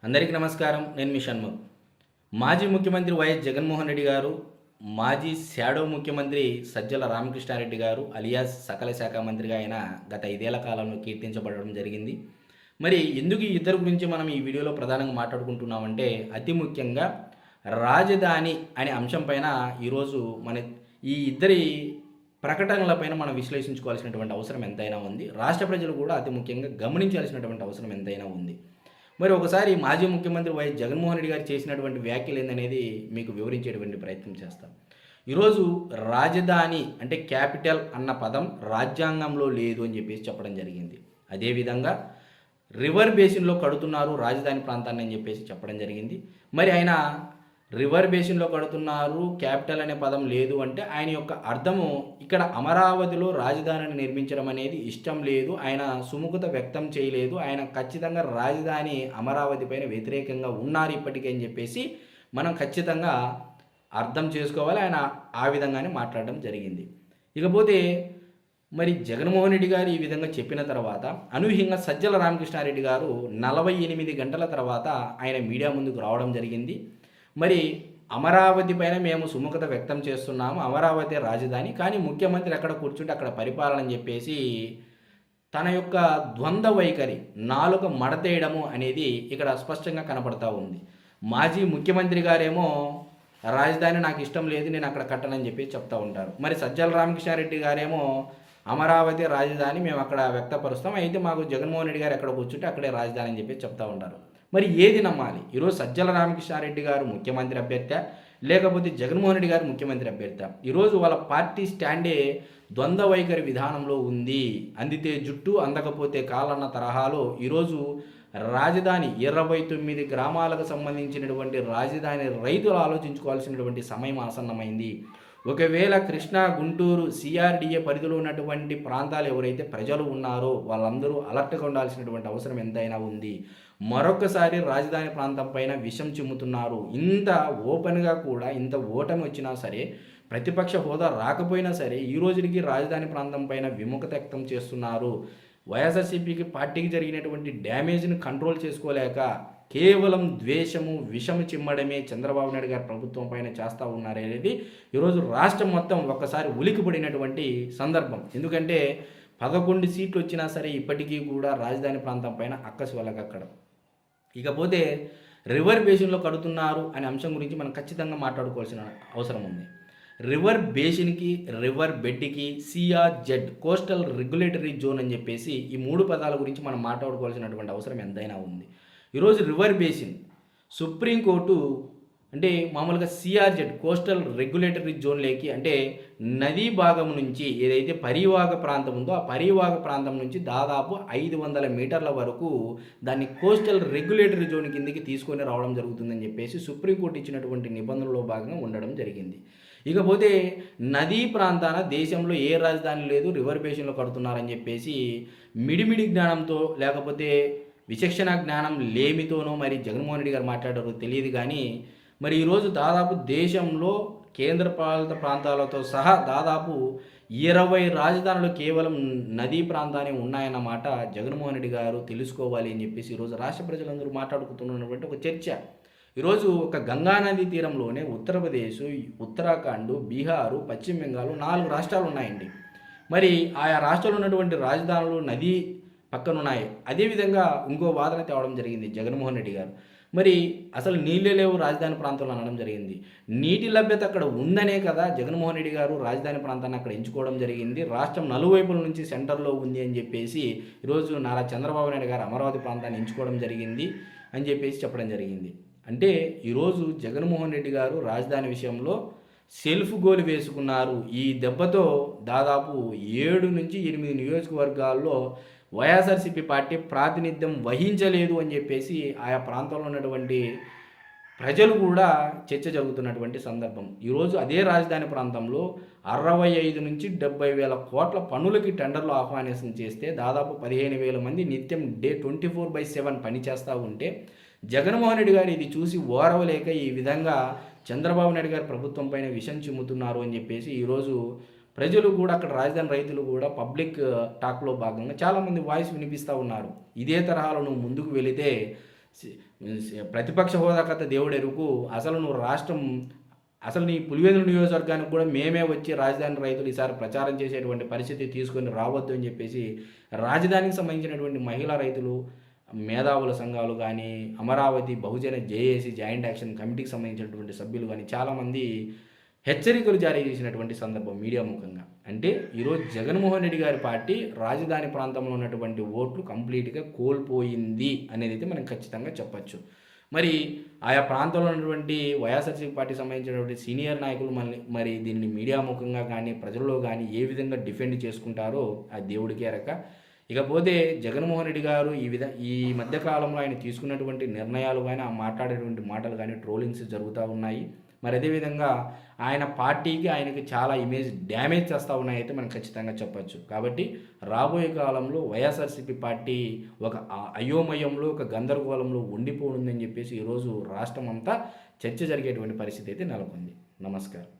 అందరికీ నమస్కారం. నేను మీ షణ్ముఖ్. మాజీ ముఖ్యమంత్రి వైఎస్ జగన్మోహన్ రెడ్డి గారు, మాజీ షాడో ముఖ్యమంత్రి సజ్జల రామకృష్ణారెడ్డి గారు అలియాస్ సకల శాఖ మంత్రిగా ఆయన గత 5 ఏళ్ల కాలంలో కీర్తించబడడం జరిగింది. మరి ఎందుకు ఈ ఇద్దరి గురించి మనం ఈ వీడియోలో ప్రధానంగా మాట్లాడుకుంటున్నామంటే, అతి ముఖ్యంగా రాజధాని అనే అంశం పైన ఈరోజు ఈ ఇద్దరి ప్రకటనలపైన మనం విశ్లేషించుకోవాల్సినటువంటి అవసరం ఎంతైనా ఉంది. రాష్ట్ర ప్రజలు కూడా అతి ముఖ్యంగా గమనించాల్సినటువంటి అవసరం ఎంతైనా ఉంది. మరి ఒకసారి మాజీ ముఖ్యమంత్రి వైఎస్ జగన్మోహన్ రెడ్డి గారు చేసినటువంటి వ్యాఖ్యలు ఏందనేది మీకు వివరించేటువంటి ప్రయత్నం చేస్తాం. ఈరోజు రాజధాని అంటే క్యాపిటల్ అన్న పదం రాజ్యాంగంలో లేదు అని చెప్పేసి చెప్పడం జరిగింది. అదేవిధంగా రివర్ బేసిన్లో కడుతున్నారు రాజధాని ప్రాంతాన్ని అని చెప్పేసి చెప్పడం జరిగింది. మరి ఆయన రివర్ బేసిన్లో కడుతున్నారు, క్యాపిటల్ అనే పదం లేదు అంటే ఆయన యొక్క అర్థము ఇక్కడ అమరావతిలో రాజధానిని నిర్మించడం అనేది ఇష్టం లేదు, ఆయన సుముఖత వ్యక్తం చేయలేదు, ఆయన ఖచ్చితంగా రాజధాని అమరావతి పైన వ్యతిరేకంగా ఉన్నారు ఇప్పటికే అని చెప్పేసి మనం ఖచ్చితంగా అర్థం చేసుకోవాలి. ఆయన ఆ విధంగానే మాట్లాడడం జరిగింది. ఇకపోతే మరి జగన్మోహన్ రెడ్డి గారు ఈ విధంగా చెప్పిన తర్వాత అనూహ్యంగా సజ్జల రామకృష్ణారెడ్డి గారు 48 గంటల తర్వాత ఆయన మీడియా ముందుకు రావడం జరిగింది. మరి అమరావతి పైన మేము సుముఖత వ్యక్తం చేస్తున్నాము, అమరావతి రాజధాని, కానీ ముఖ్యమంత్రి ఎక్కడ కూర్చుంటే అక్కడ పరిపాలన అని చెప్పేసి తన యొక్క ద్వంద్వ వైఖరి, నాలుక మడతేయడము అనేది ఇక్కడ స్పష్టంగా కనపడతా ఉంది. మాజీ ముఖ్యమంత్రి గారేమో రాజధాని నాకు ఇష్టం లేదు, నేను అక్కడ కట్టనని చెప్పి చెప్తూ ఉంటారు. మరి సజ్జల రామకృష్ణారెడ్డి గారేమో అమరావతి రాజధాని మేము అక్కడ వ్యక్తపరుస్తాం, అయితే మాకు జగన్మోహన్ రెడ్డి గారు ఎక్కడ కూర్చుంటే అక్కడే రాజధాని అని చెప్పి చెప్తూ ఉంటారు. మరి ఏది నమ్మాలి? ఈరోజు సజ్జల రామకృష్ణారెడ్డి గారు ముఖ్యమంత్రి అభ్యర్థి లేకపోతే జగన్మోహన్ రెడ్డి గారు ముఖ్యమంత్రి అభ్యర్థి? ఈరోజు వాళ్ళ పార్టీ స్టాండే ద్వంద్వ వైఖరి విధానంలో ఉంది. అందితే జుట్టు అందకపోతే కాలన్న తరహాలో ఈరోజు రాజధాని 29 గ్రామాలకు సంబంధించినటువంటి రాజధాని రైతులు ఆలోచించుకోవాల్సినటువంటి సమయం ఆసన్నమైంది. ఒకవేళ కృష్ణా, గుంటూరు, సిఆర్డిఏ పరిధిలో ఉన్నటువంటి ప్రాంతాలు ఎవరైతే ప్రజలు ఉన్నారో వాళ్ళందరూ అలర్ట్గా ఉండాల్సినటువంటి అవసరం ఎంతైనా ఉంది. మరొకసారి రాజధాని ప్రాంతం పైన విషం చిమ్ముతున్నారు. ఇంత ఓపెన్గా కూడా ఇంత ఓటమి వచ్చినా సరే, ప్రతిపక్ష హోదా రాకపోయినా సరే ఈ రోజుకి రాజధాని ప్రాంతం పైన విముఖత వ్యక్తం చేస్తున్నారు. వైఎస్ఆర్సీపీకి పార్టీకి జరిగినటువంటి డ్యామేజ్ని కంట్రోల్ చేసుకోలేక కేవలం ద్వేషము, విషము చిమ్మడమే చంద్రబాబు నాయుడు గారి ప్రభుత్వం పైన చేస్తూ ఉన్నారనేది ఈరోజు రాష్ట్రం మొత్తం ఒక్కసారి ఉలికిపడినటువంటి సందర్భం. ఎందుకంటే 11 సీట్లు వచ్చినా సరే ఇప్పటికీ కూడా రాజధాని ప్రాంతం పైన అక్కసి వెళ్ళకక్కడం. ఇకపోతే రివర్ బేసిన్లో కడుతున్నారు అనే అంశం గురించి మనం ఖచ్చితంగా మాట్లాడుకోవాల్సిన అవసరం ఉంది. రివర్ బేసిన్కి, రివర్ బెడ్కి సిఆర్జెడ్ కోస్టల్ రెగ్యులేటరీ జోన్ అని చెప్పేసి ఈ 3 పదాల గురించి మనం మాట్లాడుకోవాల్సినటువంటి అవసరం ఎంతైనా ఉంది. ఈరోజు రివర్ బేసిన్ సుప్రీంకోర్టు అంటే మామూలుగా సిఆర్జెడ్ కోస్టల్ రెగ్యులేటరీ జోన్లోకి అంటే నదీ భాగం నుంచి ఏదైతే పరివాహక ప్రాంతం ఉందో ఆ పరివాహక ప్రాంతం నుంచి దాదాపు 500 మీటర్ల వరకు దాన్ని కోస్టల్ రెగ్యులేటరీ జోన్ కిందకి తీసుకొని రావడం జరుగుతుందని చెప్పేసి సుప్రీంకోర్టు ఇచ్చినటువంటి నిబంధనలో భాగంగా ఉండడం జరిగింది. ఇకపోతే నదీ ప్రాంతాన దేశంలో ఏ రాజధాని లేదు, రివర్ బేసిన్లో కడుతున్నారని చెప్పేసి మిడిమిడి జ్ఞానంతో లేకపోతే విచక్షణ జ్ఞానం లేమితోనో మరి జగన్మోహన్ రెడ్డి గారు మాట్లాడారో తెలియదు. కానీ మరి ఈరోజు దాదాపు దేశంలో కేంద్రపాలిత ప్రాంతాలతో సహా దాదాపు 20 రాజధానులు కేవలం నదీ ప్రాంతాన్ని ఉన్నాయన్నమాట జగన్మోహన్ రెడ్డి గారు తెలుసుకోవాలి అని చెప్పేసి ఈరోజు రాష్ట్ర ప్రజలందరూ మాట్లాడుకుంటున్నటువంటి ఒక చర్చ. ఈరోజు ఒక గంగానది తీరంలోనే ఉత్తరప్రదేశ్, ఉత్తరాఖండ్, బీహారు, పశ్చిమ బెంగాల్ 4 రాష్ట్రాలు ఉన్నాయండి. మరి ఆయా రాష్ట్రాల్లో ఉన్నటువంటి రాజధానులు నదీ పక్కన ఉన్నాయి. అదేవిధంగా ఇంకో వాదన తేవడం జరిగింది జగన్మోహన్ రెడ్డి గారు. మరి అసలు నీళ్ళే లేవు రాజధాని ప్రాంతంలో అనడం జరిగింది. నీటి లభ్యత అక్కడ ఉందనే కదా జగన్మోహన్ రెడ్డి గారు రాజధాని ప్రాంతాన్ని అక్కడ ఎంచుకోవడం జరిగింది. రాష్ట్రం నలువైపుల నుంచి సెంటర్లో ఉంది అని చెప్పేసి ఈరోజు నారా చంద్రబాబు నాయుడు గారు అమరావతి ప్రాంతాన్ని ఎంచుకోవడం జరిగింది అని చెప్పేసి చెప్పడం జరిగింది. అంటే ఈరోజు జగన్మోహన్ రెడ్డి గారు రాజధాని విషయంలో సెల్ఫ్ గోల్ వేసుకున్నారు. ఈ దెబ్బతో దాదాపు 7 నుంచి 8 నియోజకవర్గాల్లో వైఎస్ఆర్సీపీ పార్టీ ప్రాతినిధ్యం వహించలేదు అని చెప్పేసి ఆయా ప్రాంతంలో ఉన్నటువంటి ప్రజలు కూడా చర్చ జరుగుతున్నటువంటి సందర్భం. ఈరోజు అదే రాజధాని ప్రాంతంలో 65 నుంచి 70 వేల కోట్ల పన్నులకి టెండర్లు ఆహ్వానం చేస్తే దాదాపు 15,000 మంది నిత్యం 24/7 పనిచేస్తూ ఉంటే జగన్మోహన్ రెడ్డి గారు ఇది చూసి ఓరవలేక ఈ విధంగా చంద్రబాబు నాయుడు గారి ప్రభుత్వం పైన విషం చిమ్ముతున్నారు అని చెప్పేసి ఈరోజు ప్రజలు కూడా అక్కడ రాజధాని రైతులు కూడా పబ్లిక్ టాక్లో భాగంగా చాలామంది వాయిస్ వినిపిస్తూ ఉన్నారు. ఇదే తరహాలో నువ్వు ముందుకు వెళితే ప్రతిపక్ష హోదా కథ దేవుడు ఎరుకు. అసలు నువ్వు రాష్ట్రం అసలు నీ పులివెందుల నియోజకవర్గానికి కూడా మేమే వచ్చి రాజధాని రైతులు ఈసారి ప్రచారం చేసేటువంటి పరిస్థితి తీసుకొని రావద్దు అని చెప్పేసి రాజధానికి సంబంధించినటువంటి మహిళా రైతులు, మేధావుల సంఘాలు కానీ, అమరావతి బహుజన జేఏసీ జాయింట్ యాక్షన్ కమిటీకి సంబంధించినటువంటి సభ్యులు కానీ చాలామంది హెచ్చరికలు జారీ చేసినటువంటి సందర్భం మీడియా ముఖంగా. అంటే ఈరోజు జగన్మోహన్ రెడ్డి గారి పార్టీ రాజధాని ప్రాంతంలో ఉన్నటువంటి ఓట్లు కంప్లీట్గా కోల్పోయింది అనేది అయితే మనం ఖచ్చితంగా చెప్పచ్చు. మరి ఆయా ప్రాంతంలో ఉన్నటువంటి వైఎస్ఆర్సీపీ పార్టీకి సంబంధించినటువంటి సీనియర్ నాయకులు మరి దీన్ని మీడియా ముఖంగా కానీ ప్రజల్లో కానీ ఏ విధంగా డిఫెండ్ చేసుకుంటారో ఆ దేవుడికే ఎరక. ఇకపోతే జగన్మోహన్ రెడ్డి గారు ఈ మధ్య కాలంలో ఆయన తీసుకున్నటువంటి నిర్ణయాలు కానీ, ఆ మాట్లాడేటువంటి మాటలు కానీ ట్రోలింగ్స్ జరుగుతూ ఉన్నాయి. మరి అదేవిధంగా ఆయన పార్టీకి ఆయనకి చాలా ఇమేజ్ డ్యామేజ్ చేస్తూ ఉన్నాయి అయితే మనం ఖచ్చితంగా చెప్పచ్చు. కాబట్టి రాబోయే కాలంలో వైఎస్ఆర్సీపీ పార్టీ ఒక అయోమయంలో, ఒక గందరగోళంలో ఉండిపోనుందని చెప్పేసి ఈరోజు రాష్ట్రం అంతా చర్చ జరిగేటువంటి పరిస్థితి అయితే నెలకొంది. నమస్కారం.